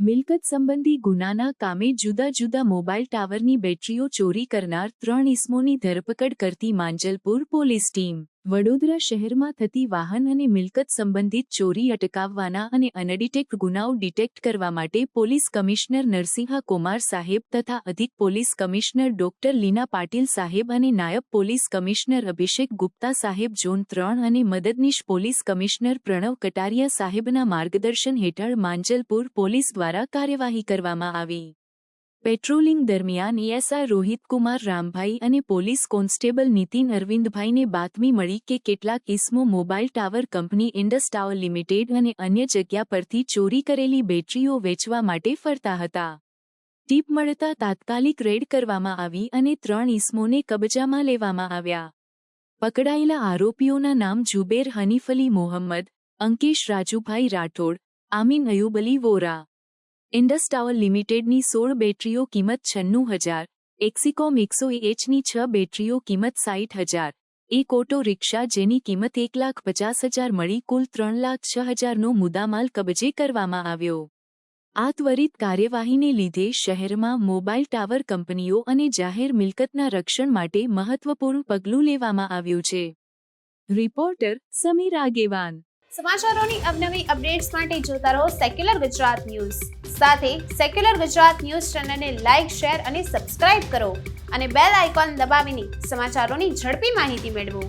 મિલકત સંબંધી ગુનાના કામે જુદા જુદા મોબાઈલ ટાવરની બેટરીઓ ચોરી કરનાર 3 ઇસમોની ધરપકડ કરતી માંજલપુર પોલીસ ટીમ. વડોદરા શહેરમાં થતી વાહન અને મિલકત સંબંધિત ચોરી અટકાવવાના અને અનડિટેક્ટ ગુનાઓ ડિટેક્ટ કરવા માટે પોલીસ કમિશનર નરસિંહા કુમાર સાહેબ તથા અધિક પોલીસ કમિશનર ડોક્ટર લીના પાટીલ સાહેબ અને નાયબ પોલીસ કમિશનર અભિષેક ગુપ્તા સાહેબ ઝોન 3 અને મદદનીશ પોલીસ કમિશનર પ્રણવ કટારિયા સાહેબના માર્ગદર્શન હેઠળ માંજલપુર પોલીસ દ્વારા કાર્યવાહી કરવામાં આવી. પેટ્રોલિંગ દરમિયાન એએસઆઈ રોહિતકુમાર રામભાઈ અને પોલીસ કોન્સ્ટેબલ નીતિન અરવિંદભાઈને બાતમી મળી કે કેટલાક ઇસમો mobile tower company Indus tower limited અને અન્ય જગ્યા પરથી ચોરી કરેલી બેટરીઓ વેચવા માટે ફરતા હતા. ટીપ મળતા તાત્કાલિક રેડ કરવામાં આવી અને 3 ઇસમોને કબજામાં લેવામાં આવ્યા. પકડાયેલા આરોપીઓના નામ જુબેર હનીફઅલી મોહમ્મદ, અંકેશ રાજુભાઈ રાઠોડ, આમીન અયુબ અલી વોરા. ઇન્ડસ ટાવર લિમિટેડની 16 બેટરીઓ કિંમત 96,000, એક્સિકોમ 100Hની 6 બેટરીઓ કિંમત 60,000, એક ઓટો રિક્ષા જેની કિંમત 1,50,000 મળી કુલ 3,06,000નો મુદ્દામાલ કબજે કરવામાં આવ્યો. આ ત્વરિત કાર્યવાહીને લીધે શહેરમાં મોબાઈલ ટાવર કંપનીઓ અને જાહેર મિલકતના રક્ષણ માટે મહત્વપૂર્ણ પગલું લેવામાં આવ્યું છે. રિપોર્ટર સમીર આગેવાન. સમાચારોની અવનવી અપડેટ્સ માટે જોતા રહો સેક્યુલર ગુજરાત ન્યૂઝ. સાથે સેક્યુલર ગુજરાત ન્યૂઝ ચેનલને લાઇક, શેર અને સબસ્ક્રાઇબ કરો અને બેલ આઇકોન દબાવીને સમાચારોની ઝડપી માહિતી મેળવો.